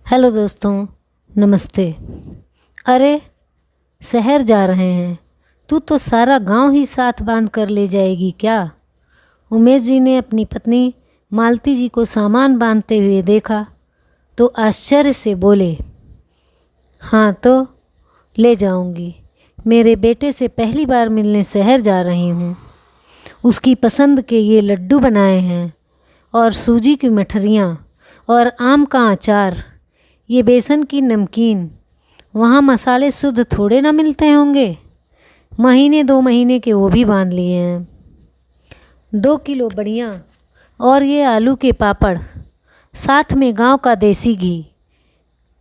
Hello दोस्तों, नमस्ते। अरे, शहर जा रहे हैं। तू तो सारा गांव ही साथ बांध कर ले जाएगी क्या? उमेश जी ने अपनी पत्नी मालती जी को सामान बांधते हुए देखा तो आश्चर्य से बोले, हाँ तो ले जाऊंगी। मेरे बेटे से पहली बार मिलने शहर जा रही हूँ। उसकी पसंद के ये लड्डू बनाए हैं और सूजी की मठरियाँ और आम का अचार, ये बेसन की नमकीन। वहाँ मसाले शुद्ध थोड़े ना मिलते होंगे। महीने 2 महीने के वो भी बांध लिए हैं। 2 किलो बढ़िया और ये आलू के पापड़, साथ में गांव का देसी घी।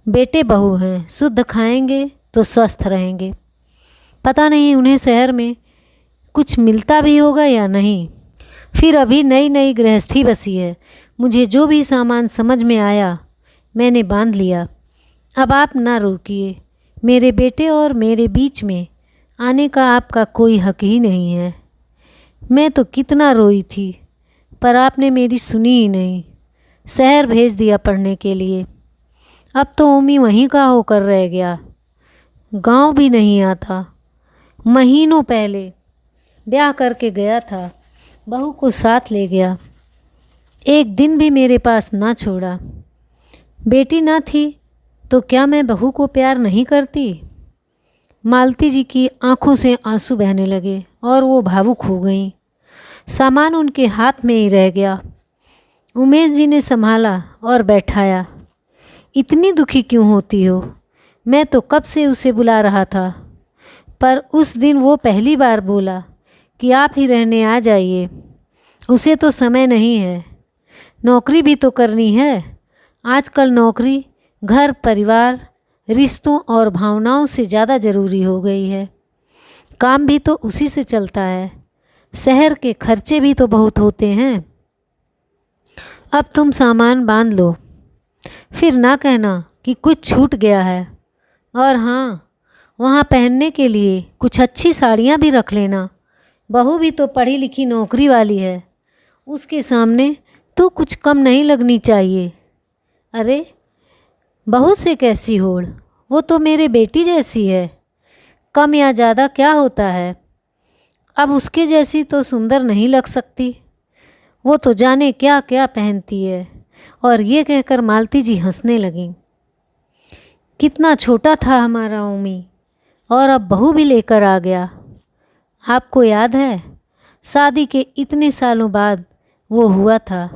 बेटे बहू हैं, शुद्ध खाएंगे तो स्वस्थ रहेंगे। पता नहीं उन्हें शहर में कुछ मिलता भी होगा या नहीं। फिर अभी नई नई गृहस्थी बसी है। मुझे जो भी सामान समझ में आया मैंने बांध लिया। अब आप ना रोकिए। मेरे बेटे और मेरे बीच में आने का आपका कोई हक ही नहीं है। मैं तो कितना रोई थी, पर आपने मेरी सुनी ही नहीं। शहर भेज दिया पढ़ने के लिए। अब तो ओमी वहीं का होकर रह गया। गांव भी नहीं आता। महीनों पहले ब्याह करके गया था, बहू को साथ ले गया। एक दिन भी मेरे पास ना छोड़ा। बेटी ना थी तो क्या मैं बहू को प्यार नहीं करती? मालती जी की आंखों से आंसू बहने लगे और वो भावुक हो गईं। सामान उनके हाथ में ही रह गया। उमेश जी ने संभाला और बैठाया। इतनी दुखी क्यों होती हो? मैं तो कब से उसे बुला रहा था, पर उस दिन वो पहली बार बोला कि आप ही रहने आ जाइए। उसे तो समय नहीं है, नौकरी भी तो करनी है। आजकल नौकरी घर परिवार रिश्तों और भावनाओं से ज़्यादा ज़रूरी हो गई है। काम भी तो उसी से चलता है। शहर के खर्चे भी तो बहुत होते हैं। अब तुम सामान बांध लो, फिर ना कहना कि कुछ छूट गया है। और हाँ, वहाँ पहनने के लिए कुछ अच्छी साड़ियाँ भी रख लेना। बहू भी तो पढ़ी लिखी नौकरी वाली है। उसके सामने तो कुछ कम नहीं लगनी चाहिए। अरे, बहू से कैसी होड़? वो तो मेरे बेटी जैसी है। कम या ज़्यादा क्या होता है? अब उसके जैसी तो सुंदर नहीं लग सकती। वो तो जाने क्या क्या पहनती है। और ये कहकर मालती जी हंसने लगीं। कितना छोटा था हमारा ओमी, और अब बहू भी लेकर आ गया। आपको याद है, शादी के इतने सालों बाद वो हुआ था।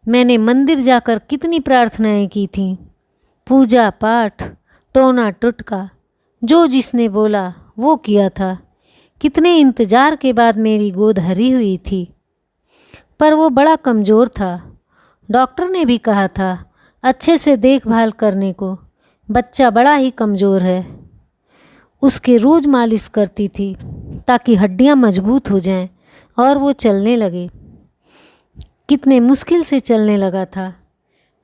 मैंने मंदिर जाकर कितनी प्रार्थनाएं की थीं। पूजा पाठ, टोना टुटका, जो जिसने बोला वो किया था। कितने इंतज़ार के बाद मेरी गोद हरी हुई थी। पर वो बड़ा कमज़ोर था। डॉक्टर ने भी कहा था अच्छे से देखभाल करने को। बच्चा बड़ा ही कमज़ोर है। उसके रोज़ मालिश करती थी ताकि हड्डियाँ मजबूत हो जाएं और वो चलने लगे। कितने मुश्किल से चलने लगा था।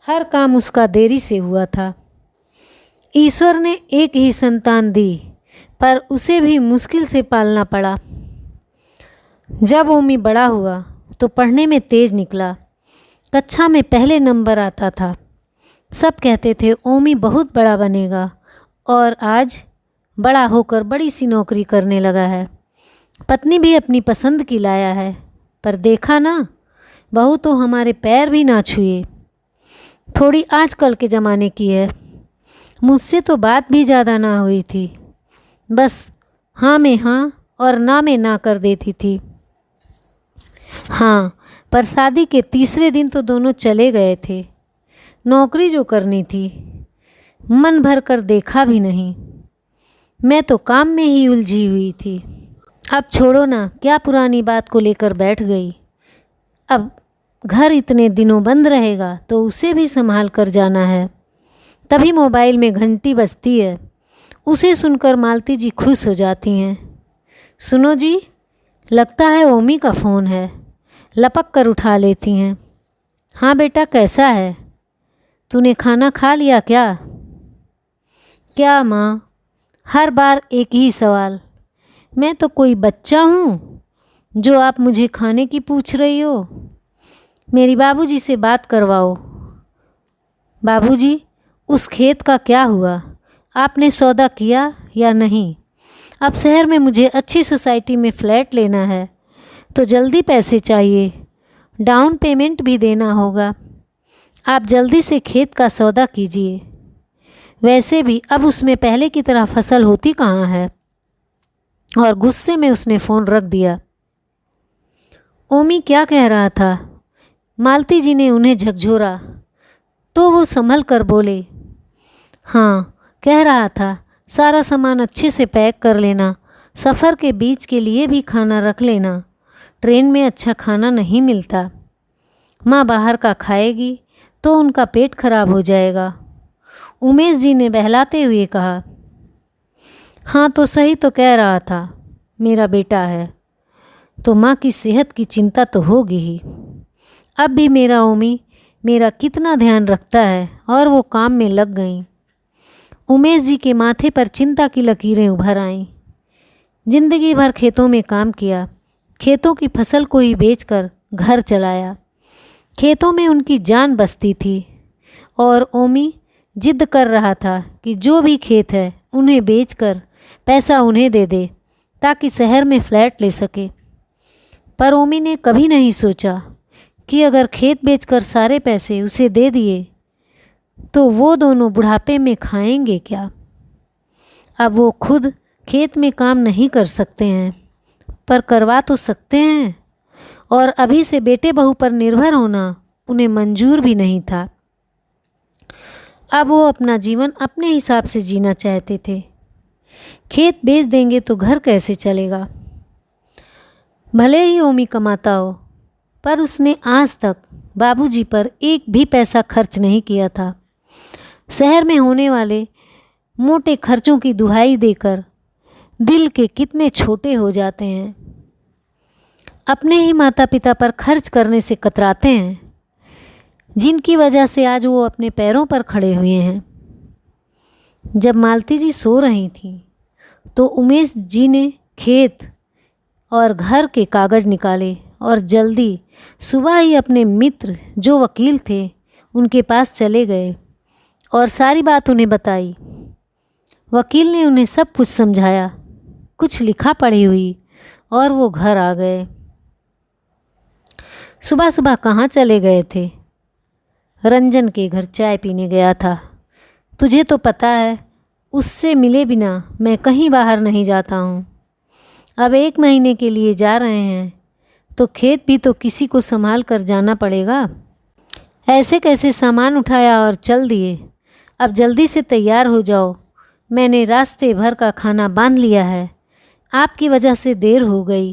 हर काम उसका देरी से हुआ था। ईश्वर ने एक ही संतान दी, पर उसे भी मुश्किल से पालना पड़ा। जब ओमी बड़ा हुआ तो पढ़ने में तेज निकला। कक्षा में पहले नंबर आता था। सब कहते थे ओमी बहुत बड़ा बनेगा, और आज बड़ा होकर बड़ी सी नौकरी करने लगा है। पत्नी भी अपनी पसंद की लाया है, पर देखा ना, बहू तो हमारे पैर भी ना छुए। थोड़ी आजकल के ज़माने की है। मुझसे तो बात भी ज़्यादा ना हुई थी। बस हाँ में हाँ और ना में ना कर देती थी। हाँ, पर शादी के तीसरे दिन तो दोनों चले गए थे। नौकरी जो करनी थी, मन भर कर देखा भी नहीं। मैं तो काम में ही उलझी हुई थी। अब छोड़ो ना, क्या पुरानी बात को लेकर बैठ गई। अब घर इतने दिनों बंद रहेगा तो उसे भी संभाल कर जाना है। तभी मोबाइल में घंटी बजती है। उसे सुनकर मालती जी खुश हो जाती हैं। सुनो जी, लगता है ओमी का फ़ोन है। लपक कर उठा लेती हैं। हाँ बेटा, कैसा है? तूने खाना खा लिया क्या? क्या माँ, हर बार एक ही सवाल। मैं तो कोई बच्चा हूँ जो आप मुझे खाने की पूछ रही हो? मेरी बाबूजी से बात करवाओ। बाबूजी, उस खेत का क्या हुआ? आपने सौदा किया या नहीं? अब शहर में मुझे अच्छी सोसाइटी में फ्लैट लेना है, तो जल्दी पैसे चाहिए, डाउन पेमेंट भी देना होगा। आप जल्दी से खेत का सौदा कीजिए। वैसे भी अब उसमें पहले की तरह फसल होती कहाँ है। और गुस्से में उसने फ़ोन रख दिया। ओमी क्या कह रहा था? मालती जी ने उन्हें झकझोरा तो वो संभल कर बोले, हाँ, कह रहा था सारा सामान अच्छे से पैक कर लेना, सफ़र के बीच के लिए भी खाना रख लेना। ट्रेन में अच्छा खाना नहीं मिलता। माँ बाहर का खाएगी तो उनका पेट खराब हो जाएगा। उमेश जी ने बहलाते हुए कहा, हाँ तो सही तो कह रहा था, मेरा बेटा है तो माँ की सेहत की चिंता तो होगी ही। अब भी मेरा ओमी मेरा कितना ध्यान रखता है और वो काम में लग गई। उमेश जी के माथे पर चिंता की लकीरें उभर आईं। जिंदगी भर खेतों में काम किया, खेतों की फसल को ही बेचकर घर चलाया। खेतों में उनकी जान बसती थी और ओमी जिद कर रहा था कि जो भी खेत है उन्हें बेचकर पैसा उन्हें दे दे ताकि शहर में फ्लैट ले सके। पर ओमी ने कभी नहीं सोचा कि अगर खेत बेचकर सारे पैसे उसे दे दिए तो वो दोनों बुढ़ापे में खाएंगे क्या। अब वो खुद खेत में काम नहीं कर सकते हैं, पर करवा तो सकते हैं, और अभी से बेटे बहू पर निर्भर होना उन्हें मंजूर भी नहीं था। अब वो अपना जीवन अपने हिसाब से जीना चाहते थे। खेत बेच देंगे तो घर कैसे चलेगा। भले ही ओमी कमाता हो, पर उसने आज तक बाबूजी पर एक भी पैसा खर्च नहीं किया था। शहर में होने वाले मोटे खर्चों की दुहाई देकर दिल के कितने छोटे हो जाते हैं। अपने ही माता पिता पर खर्च करने से कतराते हैं, जिनकी वजह से आज वो अपने पैरों पर खड़े हुए हैं। जब मालती जी सो रही थीं तो उमेश जी ने खेत और घर के कागज़ निकाले और जल्दी सुबह ही अपने मित्र जो वकील थे उनके पास चले गए और सारी बात उन्हें बताई। वकील ने उन्हें सब कुछ समझाया, कुछ लिखा पढ़ी हुई, और वो घर आ गए। सुबह सुबह कहाँ चले गए थे? रंजन के घर चाय पीने गया था। तुझे तो पता है उससे मिले बिना मैं कहीं बाहर नहीं जाता हूँ। अब 1 महीने के लिए जा रहे हैं तो खेत भी तो किसी को संभाल कर जाना पड़ेगा। ऐसे कैसे सामान उठाया और चल दिए। अब जल्दी से तैयार हो जाओ, मैंने रास्ते भर का खाना बांध लिया है। आपकी वजह से देर हो गई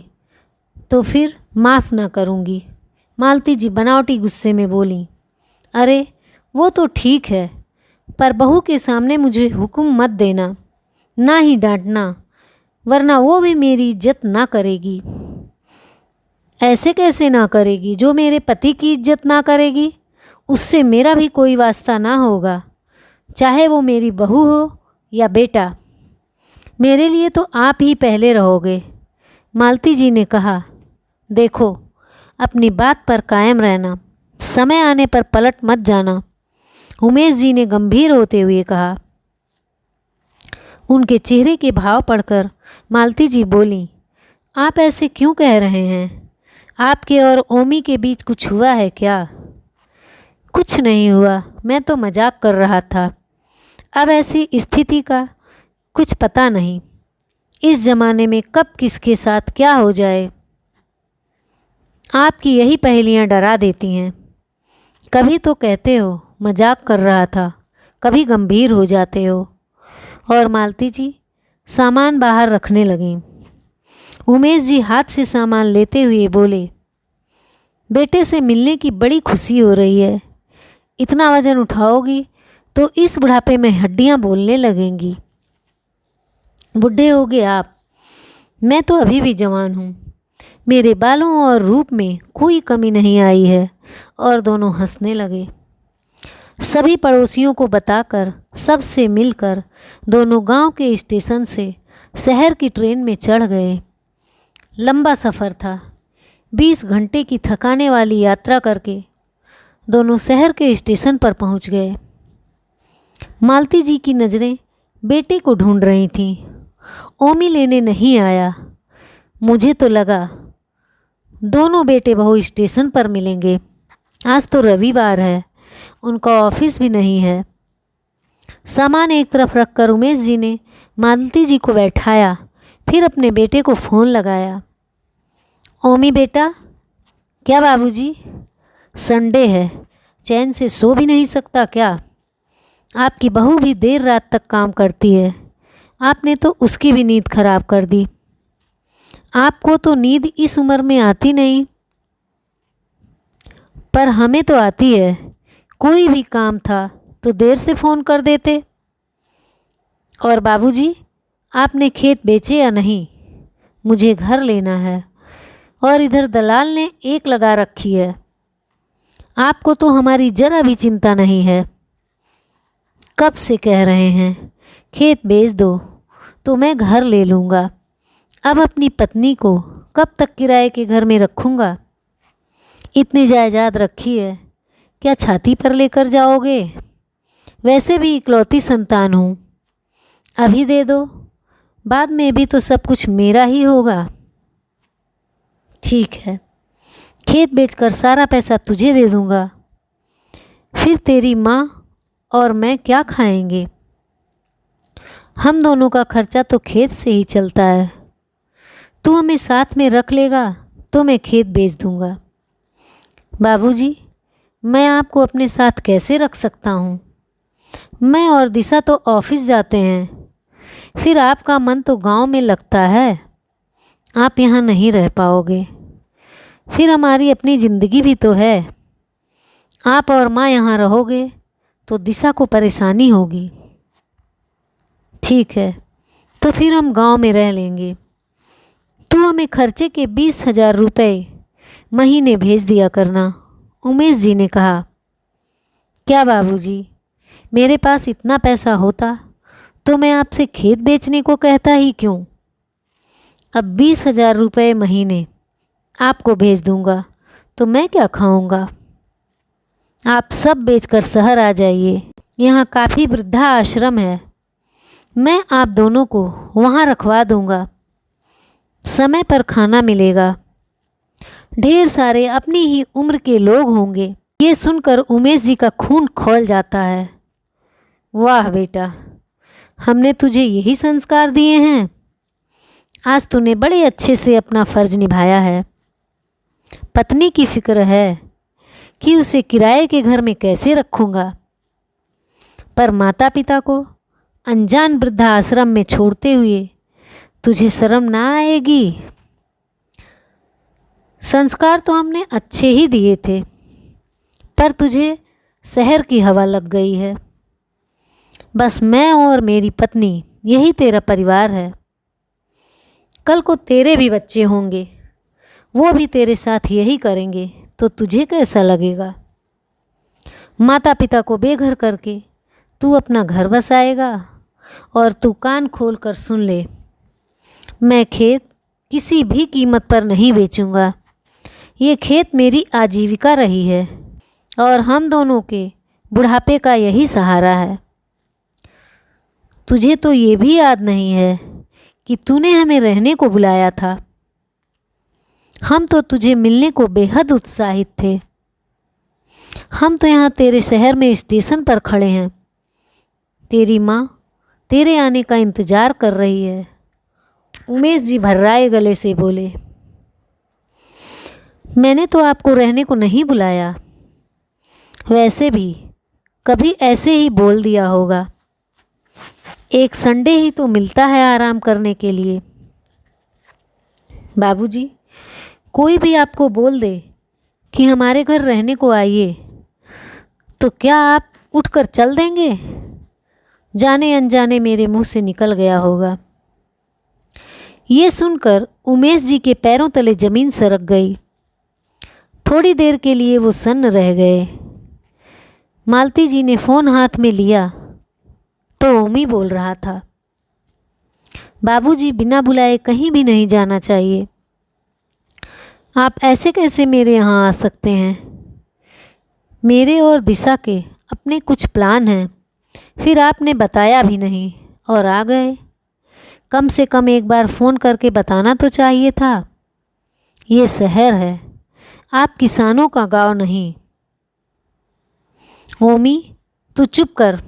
तो फिर माफ़ ना करूँगी। मालती जी बनावटी गुस्से में बोली, अरे वो तो ठीक है, पर बहू के सामने मुझे हुक्म मत देना, ना ही डांटना, वरना वो भी मेरी इज्जत ना करेगी। ऐसे कैसे ना करेगी? जो मेरे पति की इज्जत ना करेगी उससे मेरा भी कोई वास्ता ना होगा, चाहे वो मेरी बहू हो या बेटा। मेरे लिए तो आप ही पहले रहोगे। मालती जी ने कहा, देखो अपनी बात पर कायम रहना, समय आने पर पलट मत जाना। उमेश जी ने गंभीर होते हुए कहा। उनके चेहरे के भाव पढ़कर मालती जी बोली, आप ऐसे क्यों कह रहे हैं? आपके और ओमी के बीच कुछ हुआ है क्या? कुछ नहीं हुआ, मैं तो मजाक कर रहा था। अब ऐसी स्थिति का कुछ पता नहीं, इस ज़माने में कब किसके साथ क्या हो जाए। आपकी यही पहेलियाँ डरा देती हैं। कभी तो कहते हो मजाक कर रहा था, कभी गंभीर हो जाते हो। और मालती जी सामान बाहर रखने लगीं। उमेश जी हाथ से सामान लेते हुए बोले, बेटे से मिलने की बड़ी खुशी हो रही है। इतना वजन उठाओगी तो इस बुढ़ापे में हड्डियां बोलने लगेंगी। बुढ़े होगे आप, मैं तो अभी भी जवान हूँ। मेरे बालों और रूप में कोई कमी नहीं आई है। और दोनों हंसने लगे। सभी पड़ोसियों को बताकर, सबसे मिलकर दोनों गांव के स्टेशन से शहर की ट्रेन में चढ़ गए। लंबा सफ़र था। 20 घंटे की थकाने वाली यात्रा करके दोनों शहर के स्टेशन पर पहुंच गए। मालती जी की नज़रें बेटे को ढूंढ रही थीं। ओमी लेने नहीं आया। मुझे तो लगा दोनों बेटे बहू स्टेशन पर मिलेंगे। आज तो रविवार है, उनका ऑफिस भी नहीं है। सामान एक तरफ रखकर उमेश जी ने मालती जी को बैठाया, फिर अपने बेटे को फ़ोन लगाया। ओमी बेटा। क्या बाबूजी? संडे है, चैन से सो भी नहीं सकता क्या? आपकी बहू भी देर रात तक काम करती है, आपने तो उसकी भी नींद खराब कर दी। आपको तो नींद इस उम्र में आती नहीं, पर हमें तो आती है। कोई भी काम था तो देर से फ़ोन कर देते। और बाबूजी, आपने खेत बेचे या नहीं? मुझे घर लेना है और इधर दलाल ने एक लगा रखी है। आपको तो हमारी जरा भी चिंता नहीं है। कब से कह रहे हैं खेत बेच दो तो मैं घर ले लूँगा। अब अपनी पत्नी को कब तक किराए के घर में रखूँगा? इतनी जायदाद रखी है, क्या छाती पर लेकर जाओगे? वैसे भी इकलौती संतान हूँ। अभी दे दो, बाद में भी तो सब कुछ मेरा ही होगा। ठीक है, खेत बेचकर सारा पैसा तुझे दे दूँगा। फिर तेरी माँ और मैं क्या खाएंगे? हम दोनों का खर्चा तो खेत से ही चलता है। तू हमें साथ में रख लेगा तो मैं खेत बेच दूँगा। बाबूजी, मैं आपको अपने साथ कैसे रख सकता हूँ? मैं और दिशा तो ऑफिस जाते हैं, फिर आपका मन तो गांव में लगता है। आप यहाँ नहीं रह पाओगे। फिर हमारी अपनी ज़िंदगी भी तो है। आप और माँ यहाँ रहोगे तो दिशा को परेशानी होगी। ठीक है, तो फिर हम गांव में रह लेंगे। तू हमें खर्चे के 20,000 रुपये महीने भेज दिया करना, उमेश जी ने कहा। क्या बाबूजी, मेरे पास इतना पैसा होता तो मैं आपसे खेत बेचने को कहता ही क्यों? अब 20,000 रुपये महीने आपको भेज दूंगा तो मैं क्या खाऊंगा? आप सब बेचकर शहर आ जाइए, यहाँ काफ़ी वृद्धा आश्रम है। मैं आप दोनों को वहाँ रखवा दूंगा। समय पर खाना मिलेगा। ढेर सारे अपनी ही उम्र के लोग होंगे। ये सुनकर उमेश जी का खून खौल जाता है। वाह बेटा, हमने तुझे यही संस्कार दिए हैं। आज तूने बड़े अच्छे से अपना फ़र्ज निभाया है। पत्नी की फिक्र है कि उसे किराए के घर में कैसे रखूँगा, पर माता पिता को अनजान वृद्धा आश्रम में छोड़ते हुए तुझे शर्म ना आएगी? संस्कार तो हमने अच्छे ही दिए थे, पर तुझे शहर की हवा लग गई है। बस मैं और मेरी पत्नी, यही तेरा परिवार है। कल को तेरे भी बच्चे होंगे, वो भी तेरे साथ यही करेंगे तो तुझे कैसा लगेगा? माता पिता को बेघर करके तू अपना घर बसाएगा। और तू कान खोल कर सुन ले, मैं खेत किसी भी कीमत पर नहीं बेचूंगा। ये खेत मेरी आजीविका रही है और हम दोनों के बुढ़ापे का यही सहारा है। तुझे तो ये भी याद नहीं है कि तूने हमें रहने को बुलाया था। हम तो तुझे मिलने को बेहद उत्साहित थे। हम तो यहाँ तेरे शहर में स्टेशन पर खड़े हैं। तेरी माँ तेरे आने का इंतज़ार कर रही है। उमेश जी भर्राए गले से बोले, मैंने तो आपको रहने को नहीं बुलाया। वैसे भी कभी ऐसे ही बोल दिया होगा। एक संडे ही तो मिलता है आराम करने के लिए। बाबूजी, कोई भी आपको बोल दे कि हमारे घर रहने को आइए, तो क्या आप उठकर चल देंगे? जाने अनजाने मेरे मुंह से निकल गया होगा। ये सुनकर उमेश जी के पैरों तले ज़मीन सरक गई। थोड़ी देर के लिए वो सन्न रह गए। मालती जी ने फ़ोन हाथ में लिया तो ओमी बोल रहा था, बाबूजी, बिना बुलाए कहीं भी नहीं जाना चाहिए। आप ऐसे कैसे मेरे यहाँ आ सकते हैं? मेरे और दिशा के अपने कुछ प्लान हैं, फिर आपने बताया भी नहीं और आ गए। कम से कम एक बार फ़ोन करके बताना तो चाहिए था। ये शहर है, आप किसानों का गांव नहीं। ओमी, तू चुप कर।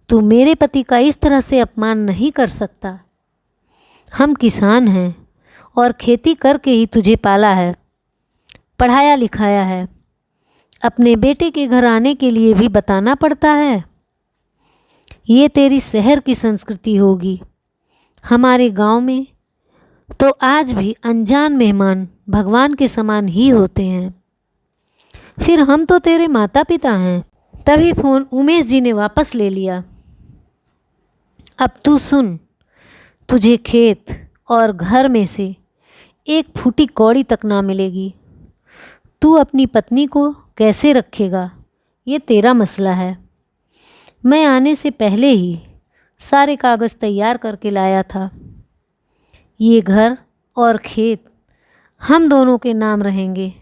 तू मेरे पति का इस तरह से अपमान नहीं कर सकता। हम किसान हैं और खेती करके ही तुझे पाला है, पढ़ाया लिखाया है। अपने बेटे के घर आने के लिए भी बताना पड़ता है। ये तेरी शहर की संस्कृति होगी। हमारे गांव में तो आज भी अनजान मेहमान भगवान के समान ही होते हैं। फिर हम तो तेरे माता पिता हैं। तभी फ़ोन उमेश जी ने वापस ले लिया। अब तू सुन, तुझे खेत और घर में से एक फूटी कौड़ी तक ना मिलेगी। तू अपनी पत्नी को कैसे रखेगा, ये तेरा मसला है। मैं आने से पहले ही सारे कागज़ तैयार करके लाया था। ये घर और खेत हम दोनों के नाम रहेंगे,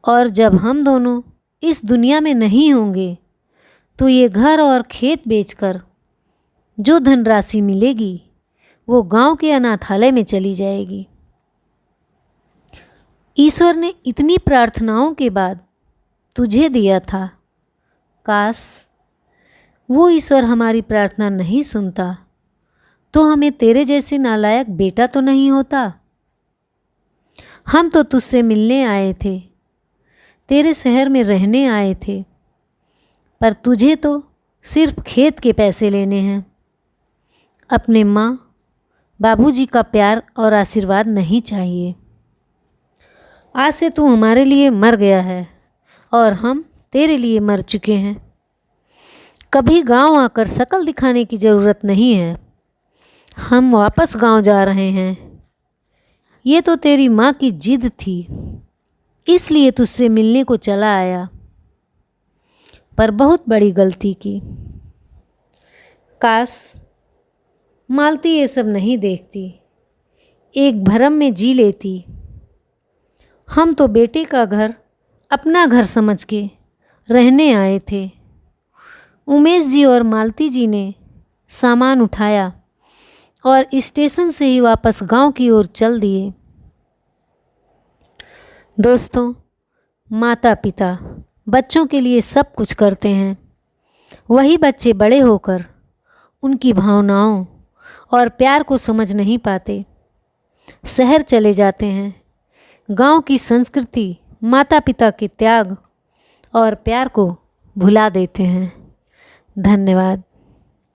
और जब हम दोनों इस दुनिया में नहीं होंगे तो ये घर और खेत बेचकर जो धनराशि मिलेगी वो गांव के अनाथालय में चली जाएगी। ईश्वर ने इतनी प्रार्थनाओं के बाद तुझे दिया था। काश वो ईश्वर हमारी प्रार्थना नहीं सुनता तो हमें तेरे जैसे नालायक बेटा तो नहीं होता। हम तो तुझसे मिलने आए थे, तेरे शहर में रहने आए थे, पर तुझे तो सिर्फ खेत के पैसे लेने हैं। अपने माँ बाबूजी का प्यार और आशीर्वाद नहीं चाहिए। आज से तू हमारे लिए मर गया है और हम तेरे लिए मर चुके हैं। कभी गांव आकर शकल दिखाने की ज़रूरत नहीं है। हम वापस गांव जा रहे हैं। ये तो तेरी माँ की जिद थी, इसलिए तुझसे मिलने को चला आया, पर बहुत बड़ी गलती की। काश मालती ये सब नहीं देखती, एक भरम में जी लेती। हम तो बेटे का घर अपना घर समझ के रहने आए थे। उमेश जी और मालती जी ने सामान उठाया और स्टेशन से ही वापस गांव की ओर चल दिए। दोस्तों, माता पिता बच्चों के लिए सब कुछ करते हैं। वही बच्चे बड़े होकर उनकी भावनाओं और प्यार को समझ नहीं पाते, शहर चले जाते हैं। गांव की संस्कृति, माता पिता के त्याग और प्यार को भुला देते हैं। धन्यवाद।